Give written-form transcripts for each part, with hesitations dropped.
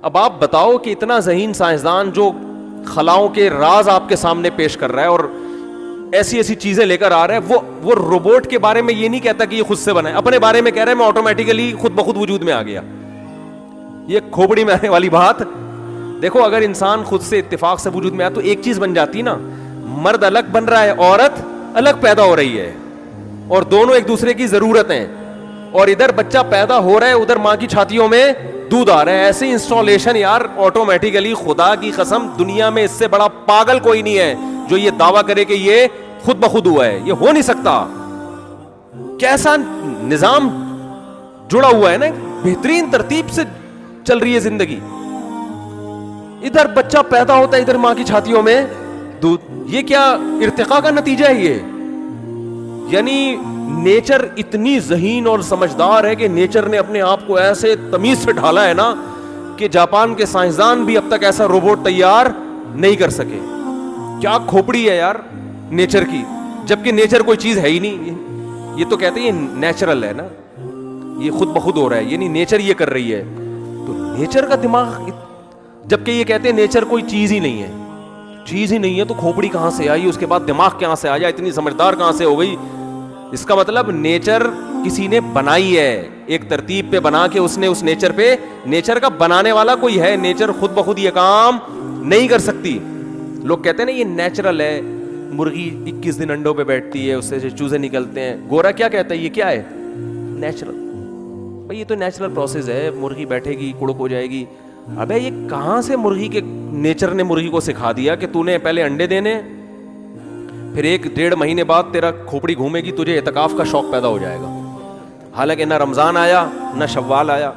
اب آپ بتاؤ کہ اتنا ذہین سائنسدان جو خلاؤں کے راز آپ کے سامنے پیش کر رہا ہے اور ایسی ایسی چیزیں لے کر آ رہا ہے, وہ روبوٹ کے بارے میں یہ نہیں کہتا کہ یہ خود سے بنا ہے, اپنے بارے میں کہہ رہا ہے میں آٹومیٹیکلی خود بخود وجود میں آ گیا. یہ کھوپڑی میں آنے والی بات. دیکھو اگر انسان خود سے اتفاق سے وجود میں آیا تو ایک چیز بن جاتی نا, مرد الگ بن رہا ہے, عورت الگ پیدا ہو رہی ہے, اور دونوں ایک دوسرے کی ضرورت ہیں, اور ادھر بچہ پیدا ہو رہا ہے, ادھر ماں کی چھاتیوں میں دودھ آ رہا ہے. ایسی انسٹالیشن یار آٹومیٹیکلی, خدا کی قسم دنیا میں اس سے بڑا پاگل کوئی نہیں ہے جو یہ دعویٰ کرے کہ یہ خود بخود ہوا ہے. یہ ہو نہیں سکتا. کیسا نظام جڑا ہوا ہے نا, بہترین ترتیب سے چل رہی ہے زندگی. ادھر بچہ پیدا ہوتا ہے, ادھر ماں کی چھاتیوں میں دودھ. یہ کیا ارتقاء کا نتیجہ ہے یہ؟ یعنی نیچر اتنی ذہین اور سمجھدار ہے کہ نیچر نے اپنے آپ کو ایسے تمیز سے ڈھالا ہے نا کہ جاپان کے سائنسدان بھی اب تک ایسا روبوٹ تیار نہیں کر سکے. کیا کھوپڑی ہے یار نیچر کی, جبکہ نیچر کوئی چیز ہے ہی نہیں. یہ تو کہتے ہیں یہ نیچرل ہے نا, یہ خود بخود ہو رہا ہے, یعنی نیچر یہ کر رہی ہے. تو نیچر کا دماغ, جبکہ یہ کہتے ہیں نیچر کوئی چیز ہی نہیں ہے, چیز ہی نہیں ہے, تو کھوپڑی کہاں سے آئی, اس کے بعد دماغ کہاں سے آیا, اتنی سمجھدار کہاں سے ہو گئی. اس کا مطلب نیچر کسی نے بنائی ہے, ایک ترتیب پہ بنا کے اس نے اس نیچر پہ, نیچر کا بنانے والا کوئی ہے. نیچر خود بخود یہ کام نہیں کر سکتی. لوگ کہتے ہیں نا یہ نیچرل ہے, مرغی 21 دن انڈوں پہ بیٹھتی ہے, اس سے چوزے نکلتے ہیں. گورا کیا کہتا ہے یہ کیا ہے؟ نیچرل. بھائی یہ تو نیچرل پروسیس ہے, مرغی بیٹھے گی, کڑک ہو جائے گی. ابے یہ کہاں سے مرغی کے نیچر نے مرغی کو سکھا دیا کہ تو نے پہلے انڈے دینے, پھر 1-1.5 مہینے بعد تیرا کھوپڑی گھومے گی, تجھے اعتکاف کا شوق پیدا ہو جائے گا. حالانکہ نہ رمضان آیا نہ شوال آیا.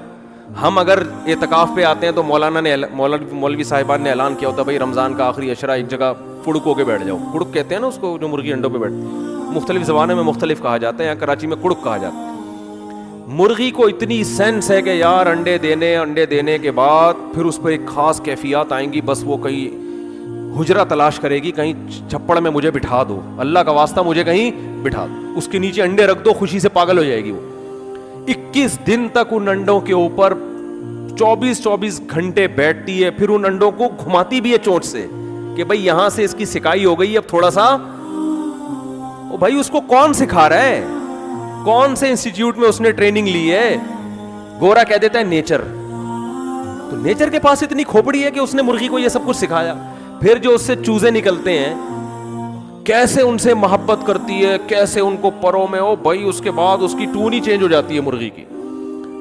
ہم اگر اعتکاف پہ آتے ہیں تو مولوی صاحبان نے اعلان کیا ہوتا ہے بھائی رمضان کا آخری عشرہ ایک جگہ کڑک ہو کے بیٹھ جاؤ. کڑک کہتے ہیں نا اس کو جو مرغی انڈوں پہ بیٹھتی, مختلف زبانوں میں مختلف کہا جاتا ہے, یہاں کراچی میں کڑک کہا جاتا ہے. مرغی کو اتنی سینس ہے کہ یار انڈے دینے کے بعد پھر اس پہ ایک خاص کیفیات آئیں گی, بس وہ کہیں حجرہ تلاش کرے گی, کہیں چھپڑ میں مجھے بٹھا دو, اللہ کا واسطہ مجھے کہیں بٹھا دو, اس کے نیچے انڈے رکھ دو, خوشی سے پاگل ہو جائے گی. وہ 21 دن تک ان انڈوں کے اوپر 24 گھنٹے بیٹھتی ہے, پھر ان انڈوں کو گھماتی بھی ہے چونچ سے کہ بھائی یہاں سے اس کی سکائی ہو گئی, اب تھوڑا سا. او بھائی اس کو کون سکھا رہا ہے, کون سے انسٹیٹیوٹ میں اس نے ٹریننگ لی ہے؟ گورا کہہ دیتا ہے نیچر. تو نیچر کے پاس اتنی کھوپڑی ہے کہ اس نے مرغی کو یہ سب کچھ سکھایا. پھر جو اس سے چوزے نکلتے ہیں, کیسے ان سے محبت کرتی ہے, کیسے ان کو پروں میں, ہو بھائی اس کے بعد اس کی ٹون ہی چینج ہو جاتی ہے مرغی کی.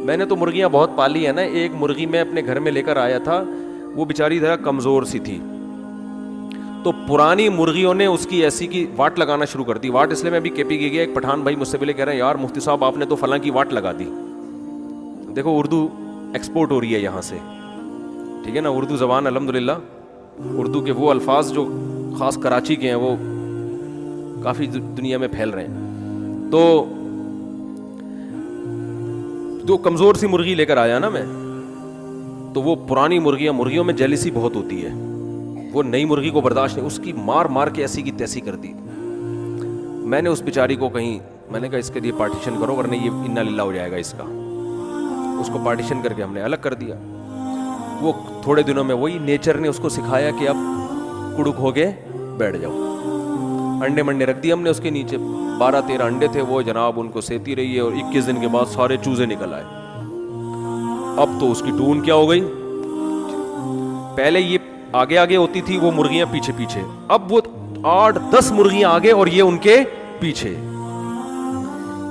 میں نے تو مرغیاں بہت پالی ہیں نا. ایک مرغی میں اپنے گھر میں لے کر آیا تھا, وہ بیچاری ذرا کمزور سی تھی, تو پرانی مرغیوں نے اس کی ایسی کی واٹ لگانا شروع کر دی. واٹ اس لیے میں ابھی کے پی گیا, ایک پٹھان بھائی مجھ سے پہلے کہہ رہے ہیں یار مفتی صاحب آپ نے تو فلاں کی واٹ لگا دی. دیکھو اردو ایکسپورٹ ہو رہی ہے یہاں سے, ٹھیک ہے نا. اردو زبان الحمدللہ, اردو کے وہ الفاظ جو خاص کراچی کے ہیں وہ کافی دنیا میں پھیل رہے ہیں. تو کمزور سی مرغی لے کر آیا نا میں, تو وہ پرانی مرغیوں میں جیلسی بہت ہوتی ہے, وہ نئی مرغی کو برداشت نہیں, اس کی مار کے ایسی کی تیسی کر دی. میں نے اس بیچاری کو کہیں, میں نے کہا اس کے لیے پارٹیشن کرو ورنہ یہ انا للہ ہو جائے گا اس کا. اس کو پارٹیشن کر کے ہم نے الگ کر دیا. وہ تھوڑے دنوں میں وہی نیچر نے اس کو سکھایا کہ اب کڑک ہو کے بیٹھ جاؤ. انڈے منڈے رکھ دیے ہم نے اس کے نیچے, 12-13 انڈے تھے وہ جناب, ان کو سیتی رہی ہے, اور 21 دن کے بعد سارے چوزے نکل آئے. اب تو اس کی ٹون کیا ہو گئی, پہلے یہ آگے ہوتی تھی وہ مرغیاں پیچھے, اب وہ 8-10 مرغیاں آگے اور یہ ان کے پیچھے.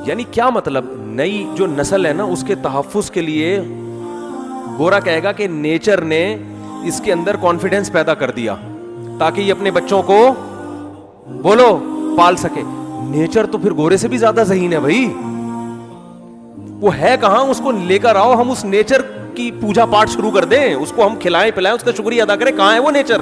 یعنی کیا مطلب, نئی جو نسل ہے نا اس کے تحفظ کے لیے گورا کہے گا کہ نیچر نے اس کے اندر کانفیڈنس پیدا کر دیا تاکہ یہ اپنے بچوں کو بولو پال سکے. نیچر تو پھر گورے سے بھی زیادہ ذہین ہے بھائی, وہ ہے کہاں, اس کو لے کر آؤ, ہم اس نیچر کی پوجا پاٹ شروع کر دیں, اس کو ہم کھلائیں پلائیں, اس کا شکریہ ادا کریں. کہاں ہے وہ نیچر؟